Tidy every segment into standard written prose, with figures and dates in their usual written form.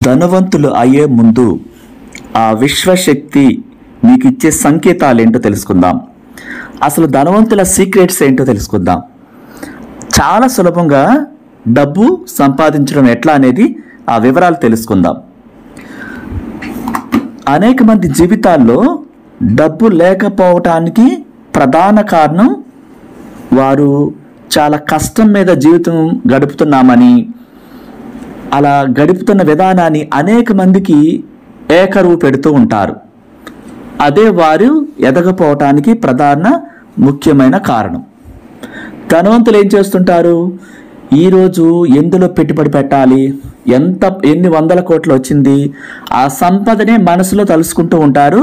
ధనవంతులు అయ్యే ముందు ఆ విశ్వశక్తి మీకు ఇచ్చే సంకేతాలు ఏంటో తెలుసుకుందాం. అసలు ధనవంతుల సీక్రెట్స్ ఏంటో తెలుసుకుందాం. చాలా సులభంగా డబ్బు సంపాదించడం ఎట్లా అనేది ఆ వివరాలు తెలుసుకుందాం. అనేక మంది జీవితాల్లో డబ్బు లేకపోవటానికి ప్రధాన కారణం వారు చాలా కష్టం మీద జీవితం గడుపుతున్నామని, అలా గడుపుతున్న విధానాన్ని అనేక మందికి ఏకరువు పెడుతూ ఉంటారు. అదే వారు ఎదగపోవటానికి ప్రధాన ముఖ్యమైన కారణం. ధనవంతులు ఏం చేస్తుంటారు? ఈరోజు ఎందులో పెట్టుబడి పెట్టాలి, ఎన్ని వందల కోట్లు వచ్చింది, ఆ సంపదనే మనసులో తలుసుకుంటూ ఉంటారు.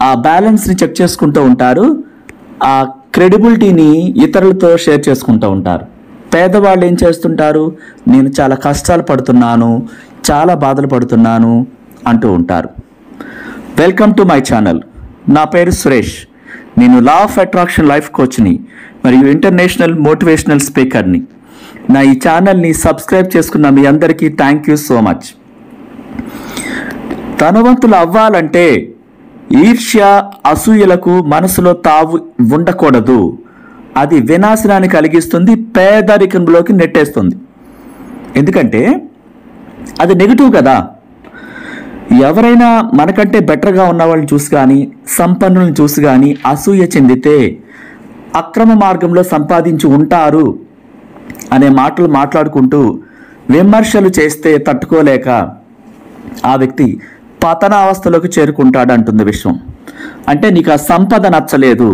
ఆ బ్యాలెన్స్ని చెక్ చేసుకుంటూ ఉంటారు. ఆ క్రెడిబిలిటీని ఇతరులతో షేర్ చేసుకుంటూ ఉంటారు. పేదవాళ్ళు ఏం చేస్తుంటారు? నేను చాలా కష్టాలు పడుతున్నాను, చాలా బాధలు పడుతున్నాను అంటూ ఉంటారు. Welcome to my channel. నా పేరు సురేష్. నేను లా ఆఫ్ అట్రాక్షన్ లైఫ్ కోచ్ని మరియు ఇంటర్నేషనల్ మోటివేషనల్ స్పీకర్ని. నా ఈ ఛానల్ని సబ్స్క్రైబ్ చేసుకున్న మీ అందరికీ థ్యాంక్ యూ సో మచ్. ధనవంతులు అవ్వాలంటే ఈర్ష్య, అసూయలకు మనసులో తావు ఉండకూడదు. అది వినాశనాన్ని కలిగిస్తుంది, పేదరికంలోకి నెట్టేస్తుంది. ఎందుకంటే అది నెగిటివ్ కదా. ఎవరైనా మనకంటే బెటర్గా ఉన్న వాళ్ళని చూసి కానీ, సంపన్నులను చూసి కానీ అసూయ చెందితే అక్రమ మార్గంలో సంపాదించి ఉంటారు అనే మాటలు మాట్లాడుకుంటూ విమర్శలు చేస్తే తట్టుకోలేక ఆ వ్యక్తి పతనావస్థలోకి చేరుకుంటాడు అంటుంది విశ్వం. అంటే నీకు ఆ సంపద నచ్చలేదు,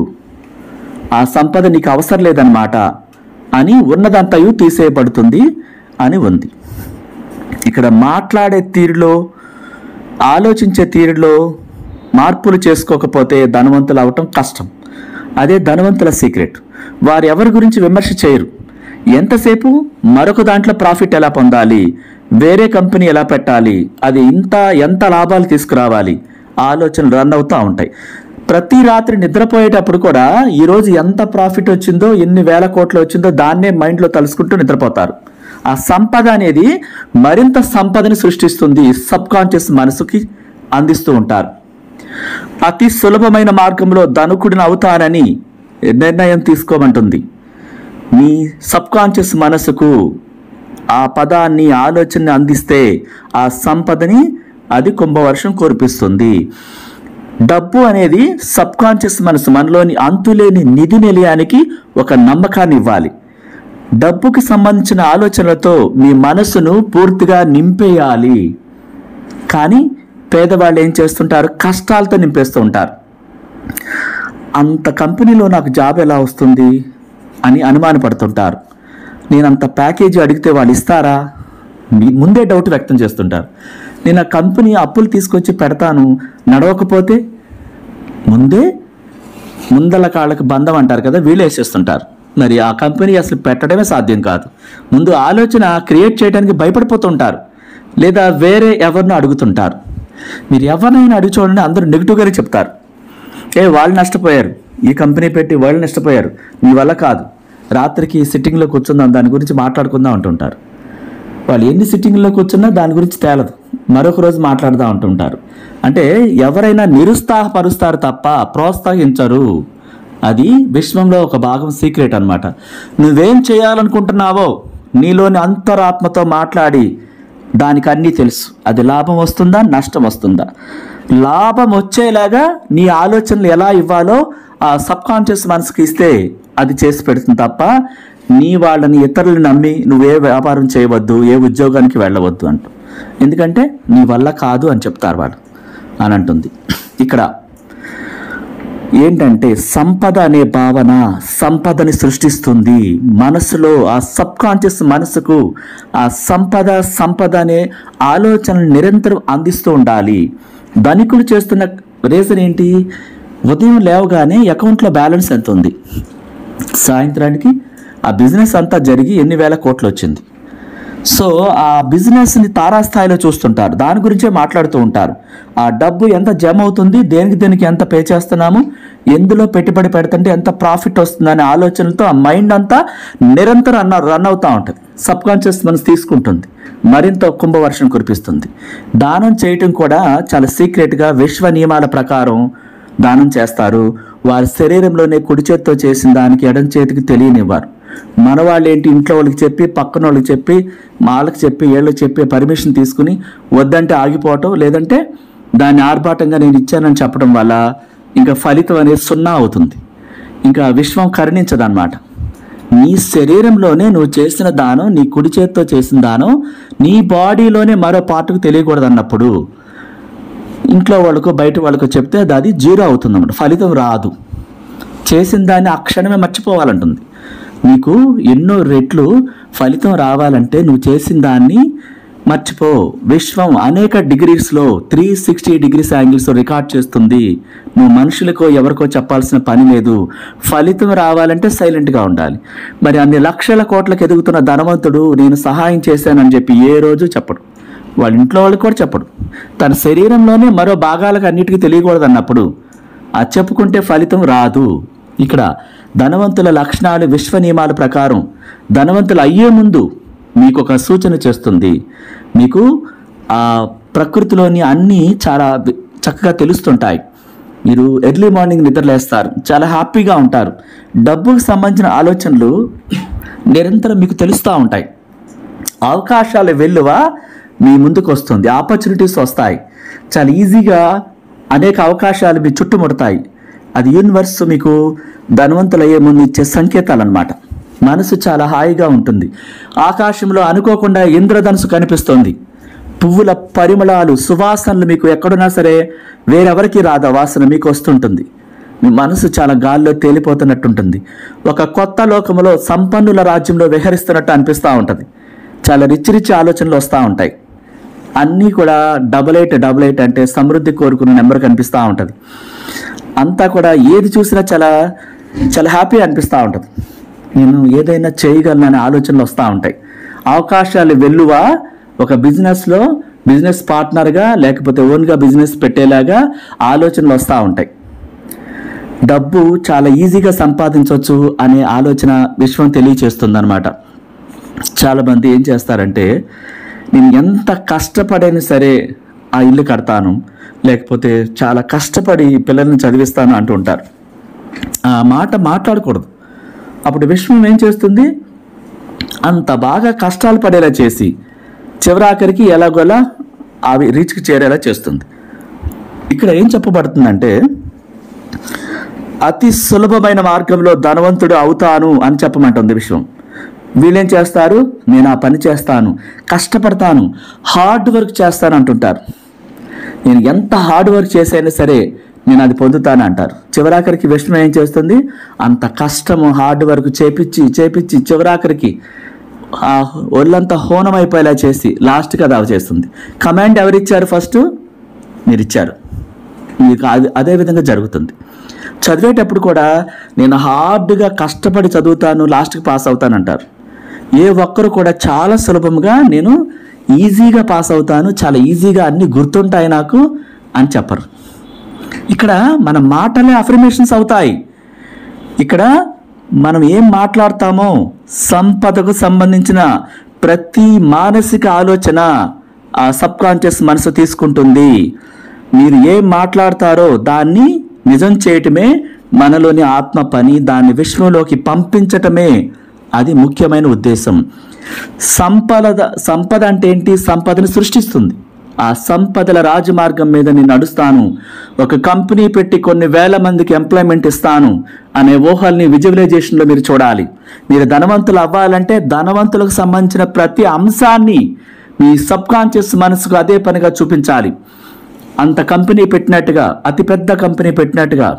ఆ సంపద నీకు అవసరం లేదన్నమాట అని ఉన్నదంతయు తీసేయబడుతుంది అని ఉంది. ఇక్కడ మాట్లాడే తీరులో, ఆలోచించే తీరులో మార్పులు చేసుకోకపోతే ధనవంతులు అవటం కష్టం. అదే ధనవంతుల సీక్రెట్. వారు ఎవరి గురించి విమర్శ చేయరు. ఎంతసేపు మరొక దాంట్లో ప్రాఫిట్ ఎలా పొందాలి, వేరే కంపెనీ ఎలా పెట్టాలి, అది ఎంత లాభాలు తీసుకురావాలి, ఆలోచనలు రన్ అవుతూ ఉంటాయి. ప్రతి రాత్రి నిద్రపోయేటప్పుడు కూడా ఈరోజు ఎంత ప్రాఫిట్ వచ్చిందో, ఎన్ని వేల కోట్లు వచ్చిందో దాన్నే మైండ్లో తలుసుకుంటూ నిద్రపోతారు. ఆ సంపద అనేది మరింత సంపదని సృష్టిస్తుంది, సబ్ కాన్షియస్ మనసుకి అందిస్తూ ఉంటారు. అతి సులభమైన మార్గంలో ధనకుడిని అవుతానని నిర్ణయం తీసుకోమంటుంది. మీ సబ్ కాన్షియస్ మనసుకు ఆ పదాన్ని, ఆలోచనని అందిస్తే ఆ సంపదని అది కుంభవర్షం కురిపిస్తుంది. డబ్బు అనేది సబ్ కాన్షియస్ మనసు మనలోని అంతులేని నిధి నిలయానికి ఒక నమ్మకాన్ని ఇవ్వాలి. డబ్బుకి సంబంధించిన ఆలోచనలతో మీ మనసును పూర్తిగా నింపేయాలి. కానీ పేదవాళ్ళు ఏం చేస్తుంటారు? కష్టాలతో నింపేస్తూ ఉంటారు. అంత కంపెనీలో నాకు జాబ్ ఎలా వస్తుంది అని అనుమానపడుతుంటారు. నేను అంత ప్యాకేజీ అడిగితే వాళ్ళు ఇస్తారా? ముందే డౌట్ వ్యక్తం చేస్తుంటారు. నేను ఆ కంపెనీ అప్పులు తీసుకొచ్చి పెడతాను, నడవకపోతే ముందల కాళ్ళకి బంధం అంటారు కదా, వీళ్ళు వేసేస్తుంటారు. మరి ఆ కంపెనీ అసలు పెట్టడమే సాధ్యం కాదు. ముందు ఆలోచన క్రియేట్ చేయడానికి భయపడిపోతుంటారు, లేదా వేరే ఎవరినో అడుగుతుంటారు. మీరు ఎవరినైనా అడిగి చూడండి, అందరూ నెగిటివ్గానే చెప్తారు. వాళ్ళు నష్టపోయారు, ఈ కంపెనీ పెట్టి వాళ్ళు నష్టపోయారు, నీ వల్ల కాదు, రాత్రికి సిట్టింగ్లో కూర్చుందాం, దాని గురించి మాట్లాడుకుందాం అంటుంటారు. వాళ్ళు ఎన్ని సిట్టింగ్లో కూర్చున్నా దాని గురించి తేలదు, మరొక రోజు మాట్లాడదాం అంటుంటారు. అంటే ఎవరైనా నిరుత్సాహపరుస్తారు తప్ప ప్రోత్సహించరు. అది విశ్వంలో ఒక భాగం, సీక్రెట్ అన్నమాట. నువ్వేం చేయాలనుకుంటున్నావో నీలోని అంతరాత్మతో మాట్లాడి దానికి అన్నీ తెలుసు. అది లాభం వస్తుందా, నష్టం వస్తుందా, లాభం వచ్చేలాగా నీ ఆలోచనలు ఎలా ఇవ్వాలో ఆ సబ్ కాన్షియస్ మనసుకి ఇస్తే అది చేసి పెడుతుంది తప్ప నీ వాళ్ళని, ఇతరులను నమ్మి నువ్వే వ్యాపారం చేయవద్దు, ఏ ఉద్యోగానికి వెళ్ళవద్దు అంటూ. ఎందుకంటే నీ వల్ల కాదు అని చెప్తారు వాళ్ళు అని అంటుంది. ఇక్కడ ఏంటంటే సంపద అనే భావన సంపదని సృష్టిస్తుంది. మనసులో ఆ సబ్ కాన్షియస్ మనసుకు ఆ సంపద అనే ఆలోచనలు నిరంతరం అందిస్తూ ఉండాలి. ధనికులు చేస్తున్న రీజన్ ఏంటి? ఉదయం లేవగానే అకౌంట్లో బ్యాలెన్స్ ఎంత ఉంది, సాయంత్రానికి ఆ బిజినెస్ అంతా జరిగి ఎన్ని వేల కోట్లు వచ్చింది. సో ఆ బిజినెస్ని తారాస్థాయిలో చూస్తుంటారు, దాని గురించే మాట్లాడుతూ ఉంటారు. ఆ డబ్బు ఎంత జమ అవుతుంది, దేనికి ఎంత పే చేస్తున్నాము, ఎందులో పెట్టుబడి పెడుతుంటే ఎంత ప్రాఫిట్ వస్తుందనే ఆలోచనలతో ఆ మైండ్ అంతా నిరంతరం రన్ అవుతూ ఉంటుంది. సబ్ కాన్షియస్ మనసు తీసుకుంటుంది, మరింత కుంభవర్షం కురిపిస్తుంది. దానం చేయటం కూడా చాలా సీక్రెట్గా విశ్వ నియమాల ప్రకారం దానం చేస్తారు. వారి శరీరంలోనే కుడి చేతితో చేసిన దానికి ఎడం చేతికి తెలియనివ్వరు. మన వాళ్ళు ఏంటి, ఇంట్లో వాళ్ళకి చెప్పి, పక్కన వాళ్ళకి చెప్పి, వాళ్ళకి చెప్పి, వీళ్ళకి చెప్పి పర్మిషన్ తీసుకుని వద్దంటే ఆగిపోవటం, లేదంటే దాన్ని ఆర్భాటంగా నేను ఇచ్చానని చెప్పడం వల్ల ఇంకా ఫలితం అనేది 0 అవుతుంది. ఇంకా విశ్వం కరుణించదన్నమాట. నీ శరీరంలోనే నువ్వు చేసిన దానం, నీ కుడి చేతితో చేసిన దానం నీ బాడీలోనే మరో పార్ట్కు తెలియకూడదు అన్నప్పుడు ఇంట్లో వాళ్ళకు బయట వాళ్ళకు చెప్తే అది 0 అవుతుంది అన్నమాట, ఫలితం రాదు. చేసిన దాన్ని ఆ క్షణమే మర్చిపోవాలంటుంది. నీకు ఎన్నో రెట్లు ఫలితం రావాలంటే నువ్వు చేసిన దాన్ని మర్చిపో. విశ్వం అనేక డిగ్రీస్లో 360 డిగ్రీస్ యాంగిల్స్లో రికార్డ్ చేస్తుంది. నువ్వు మనుషులకో ఎవరికో చెప్పాల్సిన పని లేదు. ఫలితం రావాలంటే సైలెంట్గా ఉండాలి. మరి అన్ని లక్షల కోట్లకు ఎదుగుతున్న ధనవంతుడు నేను సహాయం చేశానని చెప్పి ఏ రోజు చెప్పడు, వాళ్ళ ఇంట్లో వాళ్ళకి కూడా చెప్పడు. తన శరీరంలోనే మరో భాగాలకు అన్నిటికీ తెలియకూడదు అన్నప్పుడు ఆ చెప్పుకుంటే ఫలితం రాదు. ఇక్కడ ధనవంతుల లక్షణాలు విశ్వ నియమాల ప్రకారం ధనవంతులు అయ్యే ముందు మీకు ఒక సూచన చేస్తుంది. మీకు ఆ ప్రకృతిలోని అన్నీ చాలా చక్కగా తెలుస్తుంటాయి. మీరు ఎర్లీ మార్నింగ్ నిద్రలేస్తారు, చాలా హ్యాపీగా ఉంటారు. డబ్బుకు సంబంధించిన ఆలోచనలు నిరంతరం మీకు తెలుస్తూ ఉంటాయి. అవకాశాల వెల్లువ మీ ముందుకు వస్తుంది, ఆపర్చునిటీస్ వస్తాయి. చాలా ఈజీగా అనేక అవకాశాలు మీ చుట్టుముడతాయి. అది యూనివర్స్ మీకు ధనవంతులయ్యే ముందు ఇచ్చే సంకేతాలు అన్నమాట. మనసు చాలా హాయిగా ఉంటుంది. ఆకాశంలో అనుకోకుండా ఇంద్రధనుసు కనిపిస్తుంది. పువ్వుల పరిమళాలు, సువాసనలు మీకు ఎక్కడున్నా సరే వేరెవరికి రాదు, వాసన మీకు వస్తుంటుంది. మీ మనసు చాలా గాల్లో తేలిపోతున్నట్టుంటుంది. ఒక కొత్త లోకంలో సంపన్నుల రాజ్యంలో విహరిస్తున్నట్టు అనిపిస్తూ ఉంటుంది. చాలా రిచ్ ఆలోచనలు వస్తూ ఉంటాయి. అన్నీ కూడా 8888 అంటే సమృద్ధి కోరుకున్న నెంబర్ కనిపిస్తూ ఉంటుంది. అంతా కూడా ఏది చూసినా చాలా చాలా హ్యాపీ అనిపిస్తూ ఉంటుంది. నేను ఏదైనా చేయగలననే ఆలోచనలు వస్తూ ఉంటాయి. అవకాశాలు వెల్లువ ఒక బిజినెస్లో బిజినెస్ పార్ట్నర్గా లేకపోతే ఓన్గా బిజినెస్ పెట్టేలాగా ఆలోచనలు వస్తూ ఉంటాయి. డబ్బు చాలా ఈజీగా సంపాదించవచ్చు అనే ఆలోచన విశ్వం తెలియచేస్తుంది అన్నమాట. చాలామంది ఏం చేస్తారంటే, నేను ఎంత కష్టపడైనా సరే ఆ ఇల్లు కడతాను, లేకపోతే చాలా కష్టపడి పిల్లల్ని చదివిస్తాను అంటూ ఉంటారు. ఆ మాట మాట్లాడకూడదు. అప్పుడు విశ్వం ఏం చేస్తుంది, అంత బాగా కష్టాలు పడేలా చేసి చివరాఖరికి ఎలాగోలా అవి రీచ్కి చేరేలా చేస్తుంది. ఇక్కడ ఏం చెప్పబడుతుందంటే, అతి సులభమైన మార్గంలో ధనవంతుడు అవుతాను అని చెప్పమంటుంది విశ్వం. వీళ్ళేం చేస్తారు, నేను ఆ పని చేస్తాను, కష్టపడతాను, హార్డ్ వర్క్ చేస్తాను అంటుంటారు. నేను ఎంత హార్డ్ వర్క్ చేసైనా సరే నేను అది పొందుతాను అంటారు. చివరాఖరికి విశ్వం ఏం చేస్తుంది, అంత కష్టము హార్డ్ వర్క్ చేపించి చివరాఖరికి ఆ ఒళ్ళంతా హోనం అయిపోయేలా చేసి లాస్ట్కి అది చేస్తుంది. కమాండ్ ఎవరిచ్చారు, ఫస్ట్ మీరు ఇచ్చారు. మీకు అదే విధంగా జరుగుతుంది. చదివేటప్పుడు కూడా నేను హార్డ్గా కష్టపడి చదువుతాను, లాస్ట్కి పాస్ అవుతాను అంటారు. ఏ ఒక్కరు కూడా చాలా సులభంగా నేను ఈజీగా పాస్ అవుతాను, చాలా ఈజీగా అన్నీ గుర్తుంటాయి నాకు అని చెప్పరు. ఇక్కడ మన మాటలే అఫర్మేషన్స్ అవుతాయి. ఇక్కడ మనం ఏం మాట్లాడతామో సంపదకు సంబంధించిన ప్రతి మానసిక ఆలోచన ఆ సబ్ కాన్షియస్ మనసు తీసుకుంటుంది. మీరు ఏం మాట్లాడతారో దాన్ని నిజం చేయటమే మనలోని ఆత్మ పని, దాన్ని విశ్వంలోకి పంపించటమే అది ముఖ్యమైన ఉద్దేశం. సంపద అంటే ఏంటి, సంపదను సృష్టిస్తుంది. ఆ సంపదల రాజమార్గం మీద నేను నడుస్తాను, ఒక కంపెనీ పెట్టి కొన్ని వేల మందికి ఎంప్లాయ్మెంట్ ఇస్తాను అనే ఊహల్ని విజువలైజేషన్లో మీరు చూడాలి. మీరు ధనవంతులు అవ్వాలంటే ధనవంతులకు సంబంధించిన ప్రతి అంశాన్ని మీ సబ్ కాన్షియస్ మనసుకు అదే పనిగా చూపించాలి. అంత కంపెనీ పెట్టినట్టుగా, అతిపెద్ద కంపెనీ పెట్టినట్టుగా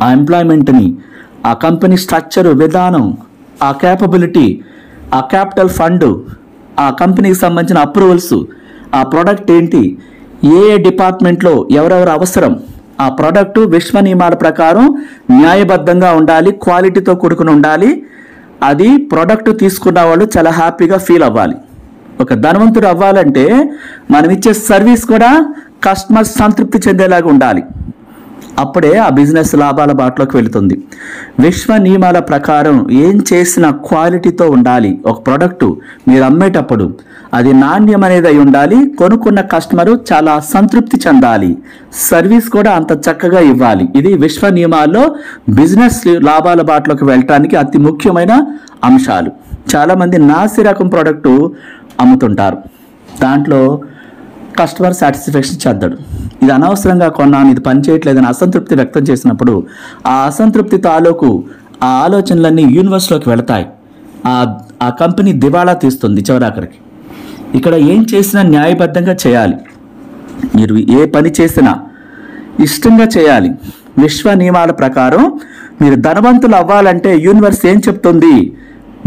ఆ ఎంప్లాయ్మెంట్ని, ఆ కంపెనీ స్ట్రక్చరు, విధానం, ఆ క్యాపబిలిటీ, ఆ క్యాపిటల్ ఫండ్, ఆ కంపెనీకి సంబంధించిన అప్రూవల్స్, ఆ ప్రోడక్ట్ ఏంటి, ఏ డిపార్ట్మెంట్లో ఎవరెవరు అవసరం, ఆ ప్రోడక్ట్ విశ్వ నియమాల ప్రకారం న్యాయబద్ధంగా ఉండాలి, క్వాలిటీతో కూడుకుని ఉండాలి. అది ప్రోడక్ట్ తీసుకున్న వాళ్ళు చాలా హ్యాపీగా ఫీల్ అవ్వాలి. ఒక ధనవంతుడు అవ్వాలంటే మనం ఇచ్చే సర్వీస్ కూడా కస్టమర్ సంతృప్తి చెందేలాగా ఉండాలి. అప్పుడే ఆ బిజినెస్ లాభాల బాటలోకి వెళుతుంది. విశ్వ నియమాల ప్రకారం ఏం చేసిన క్వాలిటీతో ఉండాలి. ఒక ప్రోడక్ట్ మీరు అమ్మేటప్పుడు అది నాణ్యం అనేది అయి ఉండాలి. కొనుక్కున్న కస్టమరు చాలా సంతృప్తి చెందాలి. సర్వీస్ కూడా అంత చక్కగా ఇవ్వాలి. ఇది విశ్వ నియమాల్లో బిజినెస్ లాభాల బాటలోకి వెళ్ళటానికి అతి ముఖ్యమైన అంశాలు. చాలామంది నాసి రకం ప్రోడక్టు అమ్ముతుంటారు. దాంట్లో కస్టమర్ సాటిస్ఫాక్షన్ చెందడు. ఇది అనవసరంగా కొన్నాను, ఇది పనిచేయట్లేదని అసంతృప్తి వ్యక్తం చేసినప్పుడు ఆ అసంతృప్తి తాలూకు ఆ ఆలోచనలన్నీ యూనివర్స్లోకి వెళతాయి. ఆ కంపెనీ దివాళా తీస్తుంది చివరాఖరికి. ఇక్కడ ఏం చేసినా న్యాయబద్ధంగా చేయాలి. మీరు ఏ పని చేసినా ఇష్టంగా చేయాలి. విశ్వ నియమాల ప్రకారం మీరు ధనవంతులు అవ్వాలంటే యూనివర్స్ ఏం చెప్తుంది?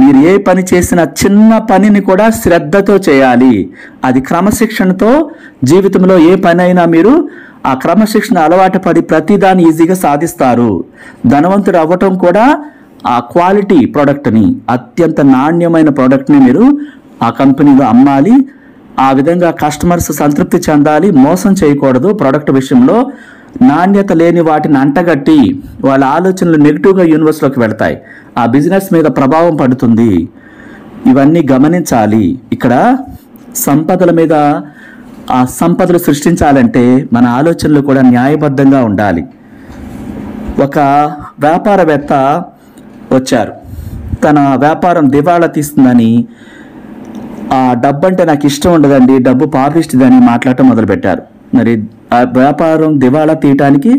మీరు ఏ పని చేసినా చిన్న పనిని కూడా శ్రద్ధతో చేయాలి. అది క్రమశిక్షణతో జీవితంలో ఏ పని అయినా మీరు ఆ క్రమశిక్షణ అలవాటు పడి ప్రతిదాన్ని ఈజీగా సాధిస్తారు. ధనవంతుడు అవ్వటం కూడా ఆ క్వాలిటీ ప్రోడక్ట్ని, అత్యంత నాణ్యమైన ప్రోడక్ట్ని మీరు ఆ కంపెనీలో అమ్మాలి. ఆ విధంగా కస్టమర్స్ సంతృప్తి చెందాలి. మోసం చేయకూడదు. ప్రోడక్ట్ విషయంలో నాణ్యత లేని వాటిని అంటగట్టి వాళ్ళ ఆలోచనలు నెగిటివ్గా యూనివర్స్లోకి వెళతాయి. ఆ బిజినెస్ మీద ప్రభావం పడుతుంది. ఇవన్నీ గమనించాలి. ఇక్కడ సంపదల మీద ఆ సంపదలు సృష్టించాలంటే మన ఆలోచనలు కూడా న్యాయబద్ధంగా ఉండాలి. ఒక వ్యాపారవేత్త వచ్చారు. తన వ్యాపారం దివాళా తీస్తుందని, ఆ డబ్బు అంటే నాకు ఇష్టం ఉండదండి, డబ్బు పాపిస్తుందని మాట్లాడటం మొదలుపెట్టారు. మరి ఆ వ్యాపారం దివాళా తీయటానికి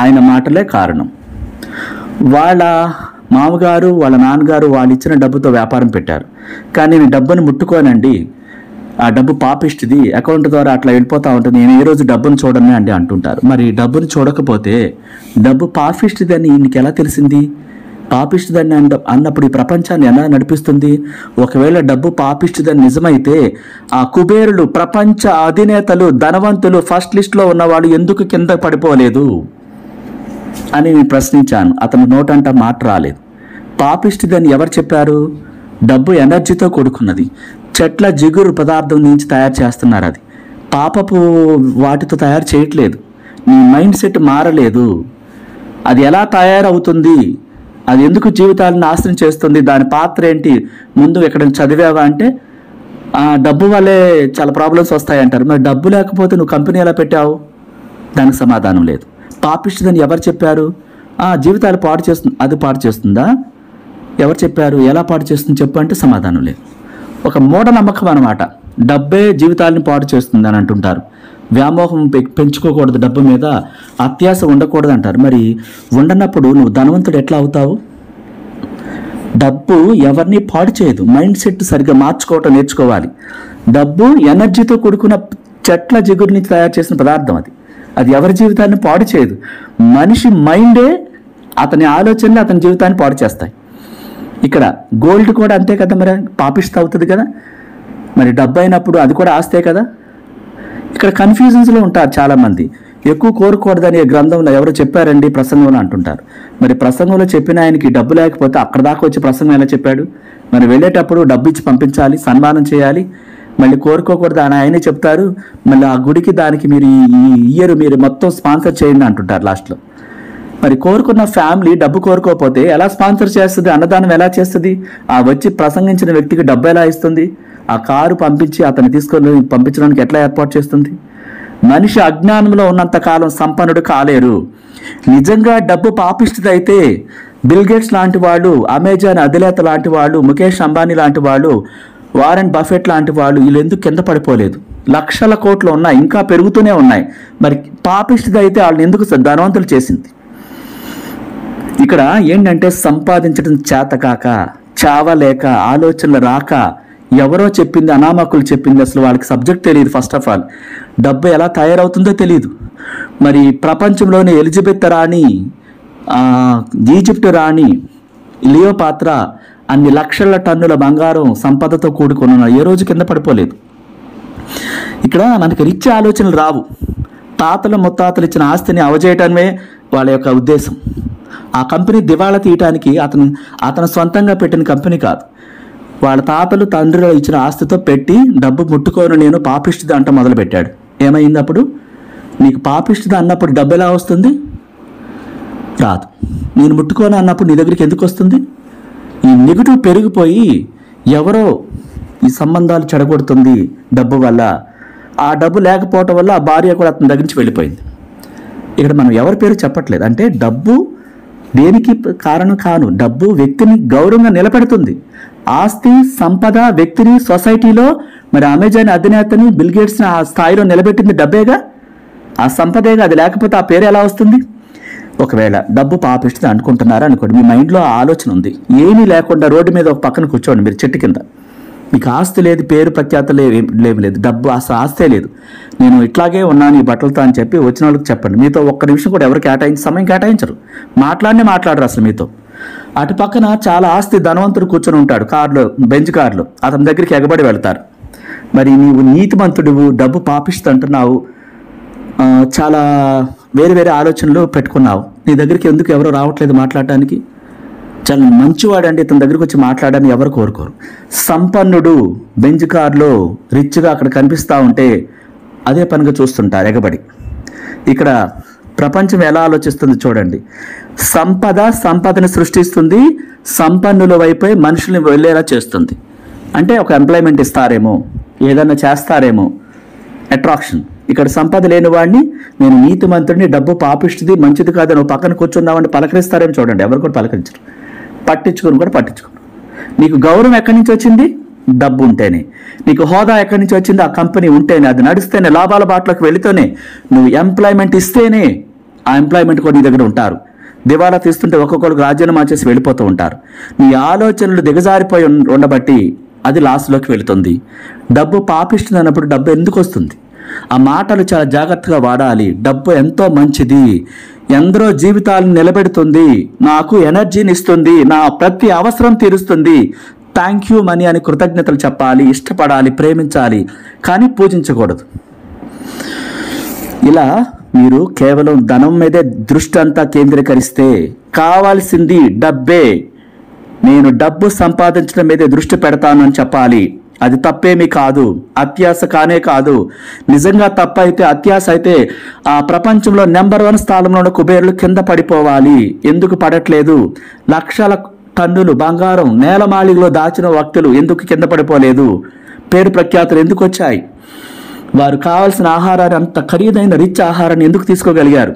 ఆయన మాటలే కారణం. వాళ్ళ మామగారు వాళ్ళ నాన్నగారు వాళ్ళు ఇచ్చిన డబ్బుతో వ్యాపారం పెట్టారు. కానీ నేను డబ్బుని ముట్టుకోనండి, ఆ డబ్బు పాపిస్తుంది, అకౌంట్ ద్వారా అట్లా వెళ్ళిపోతూ ఉంటుంది, నేను ఏ రోజు డబ్బును చూడను అండి అంటుంటారు. మరి డబ్బును చూడకపోతే డబ్బు పాపిస్తుందని ఈయనకి ఎలా తెలిసింది? పాపిస్తుందని అన్నప్పుడు ఈ ప్రపంచాన్ని ఎలా నడిపిస్తుంది? ఒకవేళ డబ్బు పాపిస్తుందని నిజమైతే ఆ కుబేరులు, ప్రపంచ అధినేతలు, ధనవంతులు, ఫస్ట్ లిస్ట్లో ఉన్నవాళ్ళు ఎందుకు కింద పడిపోలేదు అని నేను ప్రశ్నించాను. అతని నోటంట మాట రాలేదు. పాపిస్తుందని ఎవరు చెప్పారు? డబ్బు ఎనర్జీతో కూడుకున్నది. చెట్ల జిగురు పదార్థం నుంచి తయారు చేస్తున్నారు. అది పాపపు వాటితో తయారు చేయట్లేదు. నీ మైండ్ సెట్ మారలేదు. అది ఎలా తయారవుతుంది? అది ఎందుకు జీవితాలను నాశనం చేస్తుంది? దాని పాత్ర ఏంటి? ముందు ఎక్కడ చదివావా అంటే డబ్బు వల్లే చాలా ప్రాబ్లమ్స్ వస్తాయి అంటారు. మరి డబ్బు లేకపోతే నువ్వు కంపెనీ ఎలా పెట్టావు? దానికి సమాధానం లేదు. పాపిస్తుందని ఎవరు చెప్పారు? జీవితాలు పాడు చేస్తుంది. అది పాడు చేస్తుందా? ఎవరు చెప్పారు? ఎలా పాడు చేస్తుంది చెప్పు అంటే సమాధానం లేదు. ఒక మూఢనమ్మకం అన్నమాట. డబ్బే జీవితాలను పాడు చేస్తుంది అని అంటుంటారు. వ్యామోహం పెంచుకోకూడదు, డబ్బు మీద అత్యాశ ఉండకూడదు అంటారు. మరి ఉండనప్పుడు నువ్వు ధనవంతుడు ఎట్లా అవుతావు? డబ్బు ఎవరిని పాడు చేయదు. మైండ్ సెట్ సరిగ్గా మార్చుకోవటం నేర్చుకోవాలి. డబ్బు ఎనర్జీతో కూడుకున్న చెట్ల జిగురు నుంచి తయారు చేసిన పదార్థం. అది ఎవరి జీవితాన్ని పాడు చేయదు. మనిషి మైండే, అతని ఆలోచనలు అతని జీవితాన్ని పాడు చేస్తాయి. ఇక్కడ గోల్డ్ కూడా అంతే కదా, మరి పాపిస్తూ అవుతుంది కదా. మరి డబ్బు అయినప్పుడు అది కూడా ఆస్తే కదా. ఇక్కడ కన్ఫ్యూజన్స్లో ఉంటారు చాలామంది. ఎక్కువ కోరుకూడదని గ్రంథంలో ఎవరో చెప్పారండి ప్రసంగంలో అంటుంటారు. మరి ప్రసంగంలో చెప్పిన ఆయనకి డబ్బు లేకపోతే అక్కడ దాకా వచ్చి ప్రసంగం ఎలా చెప్పాడు? మరి వెళ్ళేటప్పుడు డబ్బు ఇచ్చి పంపించాలి, సన్మానం చేయాలి. మళ్ళీ కోరుకోకూడదు అని ఆయనే చెప్తారు. మళ్ళీ ఆ గుడికి దానికి మీరు ఈ ఇయర్ మీరు మొత్తం స్పాన్సర్ చేయండి అంటుంటారు లాస్ట్లో. మరి కోరుకున్న ఫ్యామిలీ డబ్బు కోరుకోకపోతే ఎలా స్పాన్సర్ చేస్తుంది? అన్నదానం ఎలా చేస్తుంది? ఆ వచ్చి ప్రసంగించిన వ్యక్తికి డబ్బు ఎలా ఇస్తుంది? ఆ కారు పంపించి అతన్ని తీసుకొని పంపించడానికి ఎట్లా ఏర్పాటు చేస్తుంది? మనిషి అజ్ఞానంలో ఉన్నంత కాలం సంపన్నుడు కాలేరు. నిజంగా డబ్బు పాపిస్తుంది అయితే బిల్ గేట్స్ లాంటి వాళ్ళు, అమెజాన్ అధినేత లాంటి వాళ్ళు, ముఖేష్ అంబానీ లాంటి వాళ్ళు, వారెన్ బఫెట్ లాంటి వాళ్ళు వీళ్ళు ఎందుకు కింద పడిపోలేదు? లక్షల కోట్లు ఉన్నాయి, ఇంకా పెరుగుతూనే ఉన్నాయి. మరి పాపిస్తుంది అయితే వాళ్ళని ఎందుకు ధనవంతులు చేసింది? ఇక్కడ ఏంటంటే సంపాదించడం చేతకాక, చావలేక, ఆలోచనలు రాక, ఎవరో చెప్పింది, అనామకులు చెప్పింది, అసలు వాళ్ళకి సబ్జెక్ట్ తెలియదు. ఫస్ట్ ఆఫ్ ఆల్ డబ్బు ఎలా తయారవుతుందో తెలియదు. మరి ప్రపంచంలోని ఎలిజబెత్ రాణి, ఈజిప్ట్ రాణి లియోపాత్ర అన్ని లక్షల టన్నుల బంగారం సంపదతో కూడుకున్న ఏ రోజు కింద పడిపోలేదు. ఇక్కడ మనకి రిచ్ ఆలోచనలు రావు. తాతలు ముత్తాతలు ఇచ్చిన ఆస్తిని అవజేయటమే వాళ్ళ యొక్క ఉద్దేశం. ఆ కంపెనీ దివాళా తీయటానికి అతను సొంతంగా పెట్టిన కంపెనీ కాదు. వాళ్ళ తాతలు తండ్రులు ఇచ్చిన ఆస్తితో పెట్టి డబ్బు ముట్టుకోను నేను పాపిష్టిది అంట మొదలుపెట్టాడు. ఏమైంది అప్పుడు? నీకు పాపిష్టిది అన్నప్పుడు డబ్బు ఎలా వస్తుంది? రాదు. నేను ముట్టుకోను అన్నప్పుడు నీ దగ్గరికి ఎందుకు వస్తుంది? ఈ నెగిటివ్ పెరిగిపోయి ఎవరో ఈ సంబంధాలు చెడగొడుతుంది డబ్బు వల్ల. ఆ డబ్బు లేకపోవటం వల్ల ఆ భార్య కూడా అతని దగ్గర నుంచి వెళ్ళిపోయింది. ఇక్కడ మనం ఎవరి పేరు చెప్పట్లేదు. అంటే డబ్బు దేనికి కారణం కాను. డబ్బు వ్యక్తిని గౌరవంగా నిలబెడుతుంది. ఆస్తి సంపద వ్యక్తిని సొసైటీలో, మరి అమెజాన్ అధినేతని బిల్ గేట్స్ని ఆ స్థాయిలో నిలబెట్టింది డబ్బేగా, ఆ సంపదేగా. అది లేకపోతే ఆ పేరు ఎలా వస్తుంది? ఒకవేళ డబ్బు పాపిస్తుంది అనుకుంటున్నారా అనుకోండి, మీ మైండ్లో ఆ ఆలోచన ఉంది. ఏమీ లేకుండా రోడ్డు మీద ఒక పక్కన కూర్చోండి మీరు చెట్టు కింద. మీకు ఆస్తి లేదు, పేరు ప్రఖ్యాతలు లేదు, డబ్బు అసలు ఆస్తే లేదు. నేను ఇట్లాగే ఉన్నాను ఈ బట్టలతో అని చెప్పి వచ్చిన వాళ్ళకి చెప్పండి. మీతో ఒక్క నిమిషం కూడా ఎవరు సమయం కేటాయించరు, మాట్లాడరు అసలు మీతో. అటు పక్కన చాలా ఆస్తి ధనవంతుడు కూర్చొని ఉంటాడు కారులో, బెంచ్ కారులో. అతని దగ్గరికి ఎగబడి వెళ్తారు. మరి నీవు నీతిమంతుడివు, డబ్బు పాపిస్తూ అంటున్నావు, చాలా వేరే వేరే ఆలోచనలు పెట్టుకున్నావు, నీ దగ్గరికి ఎందుకు ఎవరో రావట్లేదు మాట్లాడడానికి? చాలా మంచివాడండి, ఇతని దగ్గరికి వచ్చి మాట్లాడని ఎవరు కోరుకోరు. సంపన్నుడు బెంజ్ కార్లో రిచ్గా అక్కడ కనిపిస్తూ ఉంటే అదే పనిగా చూస్తుంటారు ఎగబడి. ఇక్కడ ప్రపంచం ఎలా ఆలోచిస్తుంది చూడండి. సంపదను సృష్టిస్తుంది, సంపన్నుల వైపే మనుషుల్ని వెళ్ళేలా చేస్తుంది. అంటే ఒక ఎంప్లాయ్మెంట్ ఇస్తారేమో, ఏదన్నా చేస్తారేమో, అట్రాక్షన్. ఇక్కడ సంపద లేని వాడిని నేను నీతిమంతుడిని, డబ్బు పాపిస్తుంది, మంచిది కాదు, నువ్వు పక్కన కూర్చున్నావని పలకరిస్తారేమో చూడండి. ఎవరు కూడా పలకరించరు, పట్టించుకోరు. నీకు గౌరవం ఎక్కడి నుంచి వచ్చింది? డబ్బు ఉంటేనే. నీకు హోదా ఎక్కడి నుంచి వచ్చింది? ఆ కంపెనీ ఉంటేనే, అది నడిస్తేనే, లాభాల బాటలోకి వెళితేనే. నువ్వు ఎంప్లాయ్మెంట్ ఇస్తేనే ఆ ఎంప్లాయ్మెంట్ కూడా నీ దగ్గర ఉంటారు. దివాలా తీస్తుంటే ఒక్కొక్కరికి రాజ్యాన్ని మార్చేసి వెళ్ళిపోతూ ఉంటారు. నీ ఆలోచనలు దిగజారిపోయి ఉండబట్టి అది లాస్లోకి వెళుతుంది. డబ్బు పాపిస్తుంది అన్నప్పుడు డబ్బు ఎందుకు వస్తుంది? ఆ మాటలు చాలా జాగ్రత్తగా వాడాలి. డబ్బు ఎంతో మంచిది, ఎందరో జీవితాలను నిలబెడుతుంది, నాకు ఎనర్జీని ఇస్తుంది, నా ప్రతి అవసరం తీరుస్తుంది. థ్యాంక్ యూ మనీ అని కృతజ్ఞతలు చెప్పాలి, ఇష్టపడాలి, ప్రేమించాలి, కానీ పూజించకూడదు. ఇలా మీరు కేవలం ధనం మీదే దృష్టి అంతా కేంద్రీకరిస్తే కావాల్సింది డబ్బే, నేను డబ్బు సంపాదించడం మీదే దృష్టి పెడతాను అని చెప్పాలి. అది తప్పేమీ కాదు, అత్యాశ కానే కాదు. నిజంగా తప్పైతే, అత్యాశ అయితే ఆ ప్రపంచంలో నెంబర్ 1 స్థానంలో ఉన్న కుబేరులు కింద పడిపోవాలి. ఎందుకు పడట్లేదు? లక్షల టన్నులు బంగారం నేలమాళిగలో దాచిన వ్యక్తులు ఎందుకు కింద పడిపోలేదు? పేరు ప్రఖ్యాతులు ఎందుకు వచ్చాయి? వారు కావాల్సిన ఆహారాన్ని, అంత ఖరీదైన రిచ్ ఆహారాన్ని ఎందుకు తీసుకోగలిగారు?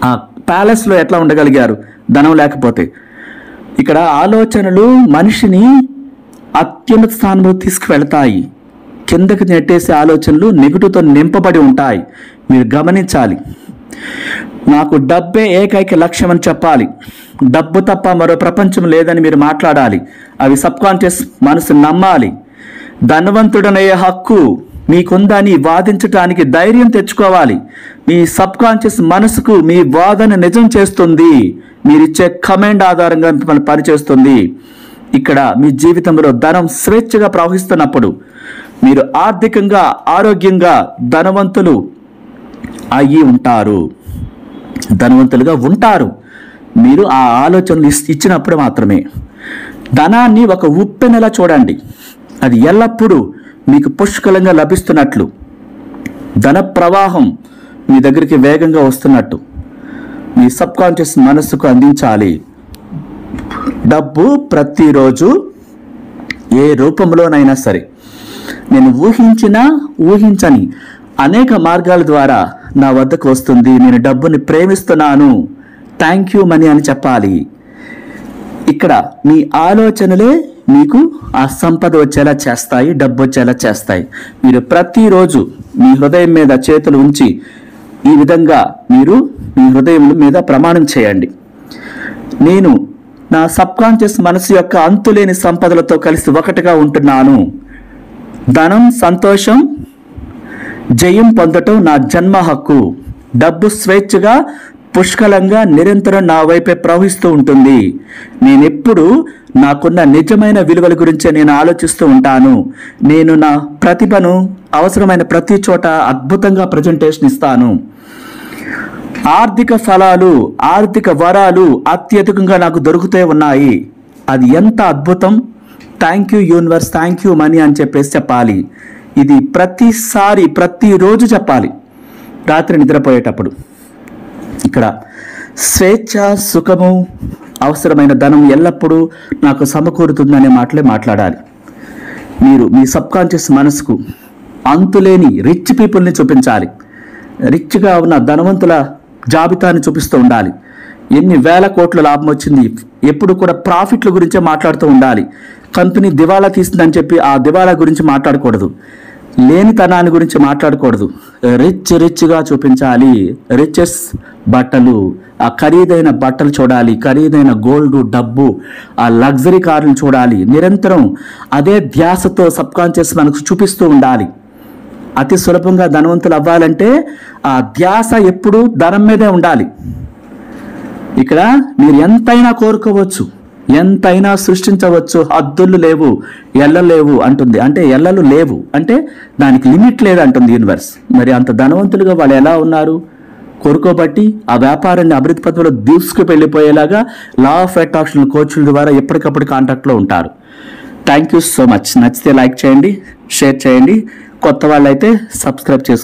ఆ ప్యాలెస్లో ఎట్లా ఉండగలిగారు ధనం లేకపోతే? ఇక్కడ ఆలోచనలు మనిషిని అత్యున్నత స్థానంలో తీసుకువెళ్తాయి. కిందకి నెట్టేసే ఆలోచనలు నెగిటివ్తో నింపబడి ఉంటాయి. మీరు గమనించాలి. నాకు డబ్బే ఏకైక లక్ష్యం అని చెప్పాలి. డబ్బు తప్ప మరో ప్రపంచం లేదని మీరు మాట్లాడాలి. అవి సబ్కాన్షియస్ మనసు నమ్మాలి. ధనవంతుడనయ్యే హక్కు మీకుందని వాదించడానికి ధైర్యం తెచ్చుకోవాలి. మీ సబ్కాన్షియస్ మనసుకు మీ వాదన నిజం చేస్తుంది. మీరిచ్చే కమెంట్ ఆధారంగా మిమ్మల్ని పనిచేస్తుంది. ఇక్కడ మీ జీవితంలో ధనం స్వేచ్ఛగా ప్రవహిస్తున్నప్పుడు మీరు ఆర్థికంగా, ఆరోగ్యంగా ధనవంతులు అయ్యి ఉంటారు, ధనవంతులుగా ఉంటారు. మీరు ఆ ఆలోచనలు ఇచ్చినప్పుడు మాత్రమే. ధనాన్ని ఒక ఉప్పెనలా చూడండి. అది ఎల్లప్పుడూ మీకు పుష్కలంగా లభిస్తున్నట్లు, ధన ప్రవాహం మీ దగ్గరికి వేగంగా వస్తున్నట్టు మీ సబ్కాన్షియస్ మనస్సుకు అందించాలి. డబ్బు ప్రతిరోజు ఏ రూపంలోనైనా సరే, నేను ఊహించని అనేక మార్గాల ద్వారా నా వద్దకు వస్తుంది. నేను డబ్బుని ప్రేమిస్తున్నాను, థ్యాంక్ యూ మనీ అని చెప్పాలి. ఇక్కడ మీ ఆలోచనలే మీకు ఆ సంపద వచ్చేలా చేస్తాయి, డబ్బు వచ్చేలా చేస్తాయి. మీరు ప్రతిరోజు మీ హృదయం మీద చేతులు ఉంచి ఈ విధంగా మీరు మీ హృదయం మీద ప్రమాణం చేయండి. నేను నా సబ్కాన్షియస్ మనసు యొక్క అంతులేని సంపదలతో కలిసి ఒకటిగా ఉంటున్నాను. ధనం, సంతోషం, జయం పొందటం నా జన్మ హక్కు. డబ్బు స్వేచ్ఛగా, పుష్కలంగా, నిరంతరం నా వైపే ప్రవహిస్తూ ఉంటుంది. నేనెప్పుడు నాకున్న నిజమైన విలువల గురించే నేను ఆలోచిస్తూ ఉంటాను. నేను నా ప్రతిభను అవసరమైన ప్రతి చోట అద్భుతంగా ప్రజెంటేషన్ ఇస్తాను. ఆర్థిక ఫలాలు, ఆర్థిక వరాలు అత్యధికంగా నాకు దొరుకుతూ ఉన్నాయి. అది ఎంత అద్భుతం, thank you universe, thank you money అని చెప్పేసి చెప్పాలి. ఇది ప్రతిసారి ప్రతిరోజు చెప్పాలి రాత్రి నిద్రపోయేటప్పుడు. ఇక్కడ స్వేచ్ఛ, సుఖము, అవసరమైన ధనం ఎల్లప్పుడూ నాకు సమకూరుతుందనే మాటలే మాట్లాడాలి. మీరు మీ సబ్కాన్షియస్ మనసుకు అంతులేని రిచ్ పీపుల్ని చూపించాలి. రిచ్గా ఉన్న ధనవంతుల జాబితాని చూపిస్తూ ఉండాలి. ఎన్ని వేల కోట్ల లాభం వచ్చింది, ఎప్పుడు కూడా ప్రాఫిట్ల గురించే మాట్లాడుతూ ఉండాలి. కంపెనీ దివాలా తీసిందని చెప్పి ఆ దివాలా గురించి మాట్లాడకూడదు, లేనితనాన్ని గురించి మాట్లాడకూడదు. రిచ్గా చూపించాలి. రిచెస్ బట్టలు, ఆ ఖరీదైన బట్టలు చూడాలి, ఖరీదైన గోల్డ్, డబ్బు, ఆ లగ్జరీ కార్లు చూడాలి. నిరంతరం అదే ధ్యాసతో సబ్కాన్షియస్ మనకు చూపిస్తూ ఉండాలి. అతి సులభంగా ధనవంతులు అవ్వాలంటే ఆ ధ్యాస ఎప్పుడూ ధనం మీదే ఉండాలి. ఇక్కడ మీరు ఎంతైనా కోరుకోవచ్చు, ఎంతైనా సృష్టించవచ్చు, హద్దులు లేవు, ఎల్లలు లేవు అంటుంది. అంటే ఎల్లలు లేవు అంటే దానికి లిమిట్ లేదు అంటుంది యూనివర్స్. మరి అంత ధనవంతులుగా వాళ్ళు ఎలా ఉన్నారు? కోరుకోబట్టి ఆ వ్యాపారాన్ని అభివృద్ధి పథంలో దూసుకు వెళ్ళిపోయేలాగా లా ఆఫ్ అట్రాక్షన్ కోచ్ల ద్వారా ఎప్పటికప్పుడు కాంటాక్ట్లో ఉంటారు. Thank you so much. నచ్చితే లైక్ చేయండి, షేర్ చేయండి. కొత్త వాళ్ళైతే సబ్స్క్రైబ్ చేసుకోండి.